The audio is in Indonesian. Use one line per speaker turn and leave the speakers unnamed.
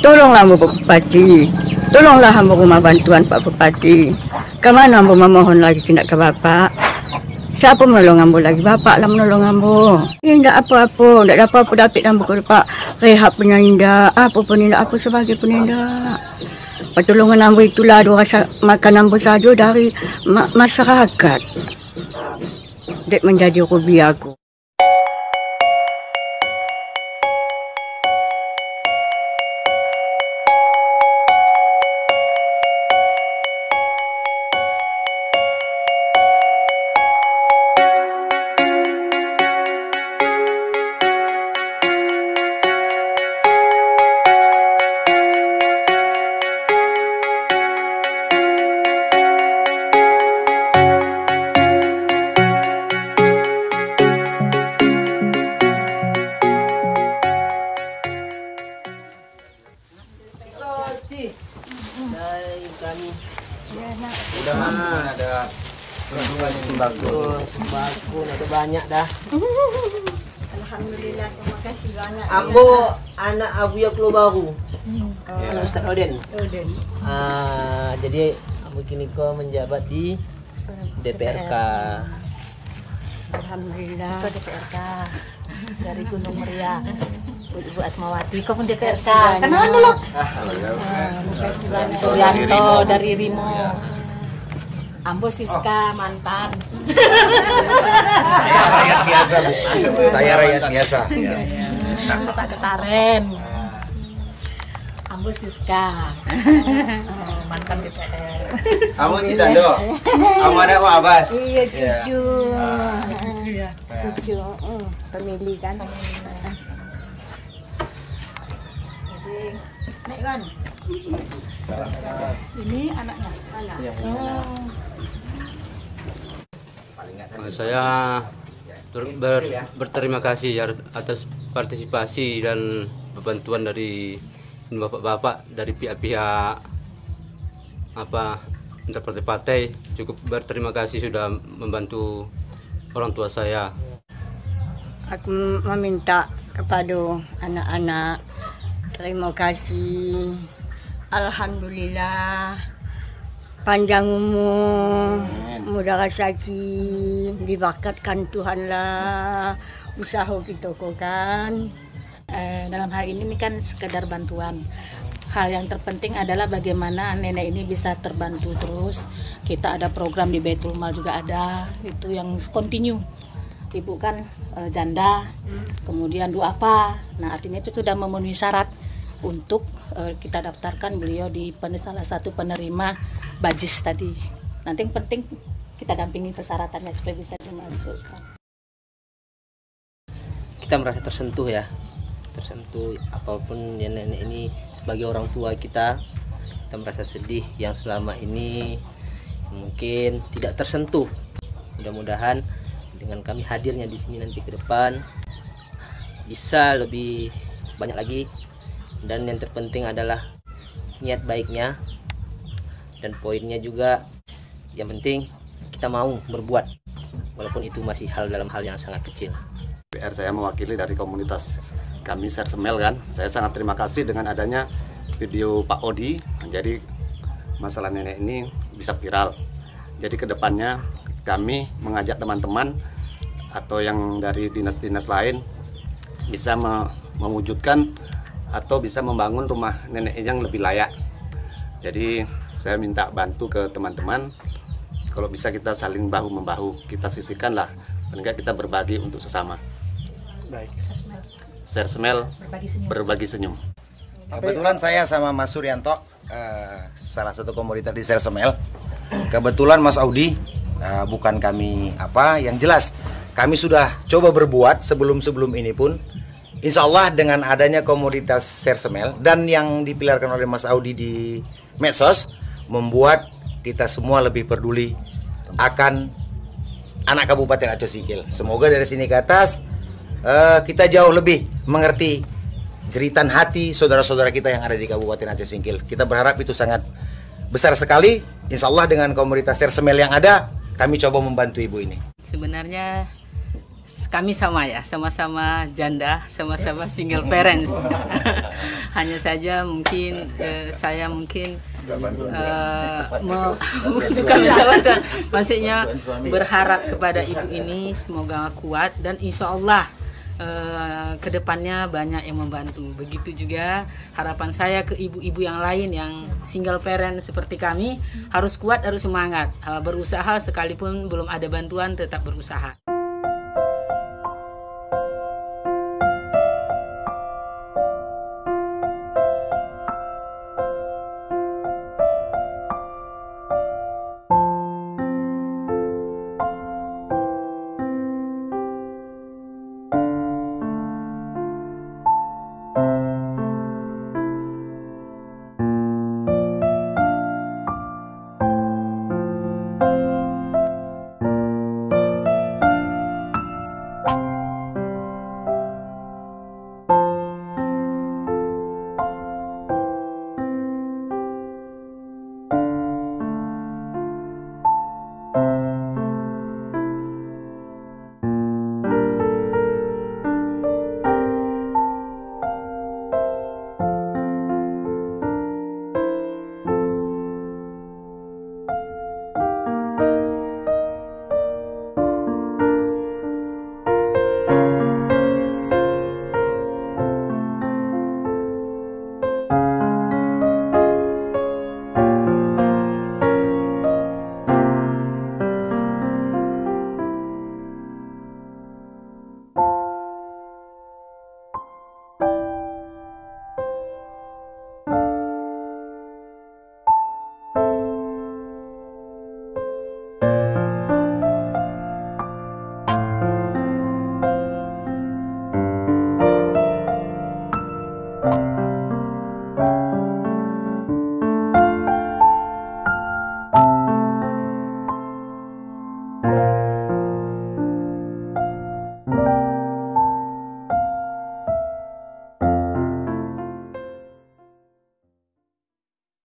Tolonglah Pak Bupati, tolonglah hamba rumah bantuan Pak Bupati. Kemana hamba memohon lagi kena ke Bapak? Siapa menolong ambo lagi? Bapak lah menolong ambo. Tidak apa-apa, tidak ada apa-apa dapat ambo ke Pak. Rehab penindak, apa penindak, apa sebagai penindak. Pertolongan ambo itulah ada rasa makan ambo saja dari masyarakat. Dek menjadi hobi aku.
Dari kami udah ada sembako ada banyak dah.
Alhamdulillah, terima kasih banyak.
Ambo anak Abu ya Klo baru. Ustaz Oden. Jadi Ambo kini kau menjabat di DPRK.
Alhamdulillah. Kau DPRK dari Gunung Meriah. Ibu Asmawati, kau pun DPRK. Kenalan dulu. Suryanto dari Rimo. Ambo Siska mantan.
Saya rakyat biasa, Bu. Saya rakyat biasa.
Pak Ketaren. Ambo Siska. Mantan DPR.
Kamu Citando. Kamu ada Pak Abbas.
Iya, cucu. Cucu ya. Cucu. Pemilih kan. Nek Iwan. Ini anaknya.
Saya berterima kasih atas partisipasi dan bantuan dari bapak-bapak dari pihak-pihak antar partai-partai. Cukup berterima kasih sudah membantu orang tua saya.
Aku meminta kepada anak-anak, terima kasih. Alhamdulillah, panjang umur, mudah rezeki, diberkatkan Tuhan lah usaha kita kan.
Dalam hal ini kan sekedar bantuan. Hal yang terpenting adalah bagaimana nenek ini bisa terbantu terus. Kita ada program di Baitul Mal juga ada, itu yang continue. Ibu kan janda, kemudian duafa. Nah artinya itu sudah memenuhi syarat untuk kita daftarkan beliau di salah satu penerima bajis tadi. Nanti yang penting kita dampingi persyaratannya supaya bisa dimasukkan.
Kita merasa tersentuh ya, tersentuh apapun ya, nenek ini sebagai orang tua kita merasa sedih yang selama ini mungkin tidak tersentuh. Mudah-mudahan dengan kami hadirnya di sini nanti ke depan bisa lebih banyak lagi, dan yang terpenting adalah niat baiknya, dan poinnya juga yang penting kita mau berbuat walaupun itu masih dalam hal yang sangat kecil.
PR saya mewakili dari komunitas kami Sersemel kan. Saya sangat terima kasih dengan adanya video Pak Odi, jadi masalah nenek ini bisa viral. Jadi kedepannya kami mengajak teman-teman atau yang dari dinas-dinas lain bisa mewujudkan atau bisa membangun rumah nenek yang lebih layak. Jadi saya minta bantu ke teman-teman, kalau bisa kita saling bahu-membahu, kita sisihkanlah, paling nggak kita berbagi untuk sesama.
Baik.
Sersemel berbagi senyum.
Kebetulan saya sama Mas Suryanto, salah satu komunitas di Sersemel. Kebetulan Mas Audi, bukan kami yang jelas kami sudah coba berbuat sebelum ini pun. Insya Allah dengan adanya komunitas Sersemel dan yang dipilarkan oleh Mas Audi di medsos, membuat kita semua lebih peduli akan anak Kabupaten Aceh Singkil. Semoga dari sini ke atas kita jauh lebih mengerti jeritan hati saudara-saudara kita yang ada di Kabupaten Aceh Singkil. Kita berharap itu sangat besar sekali. Insya Allah dengan komunitas Sersemel yang ada, kami coba membantu ibu ini.
Sebenarnya kami sama ya, sama-sama janda, sama-sama single parents. hanya saja mungkin saya mungkin bukan jabatan, maksudnya berharap kepada ibu ini semoga kuat dan insya Allah kedepannya banyak yang membantu. Begitu juga harapan saya ke ibu-ibu yang lain yang single parent seperti kami, harus kuat, harus semangat, berusaha sekalipun belum ada bantuan tetap berusaha.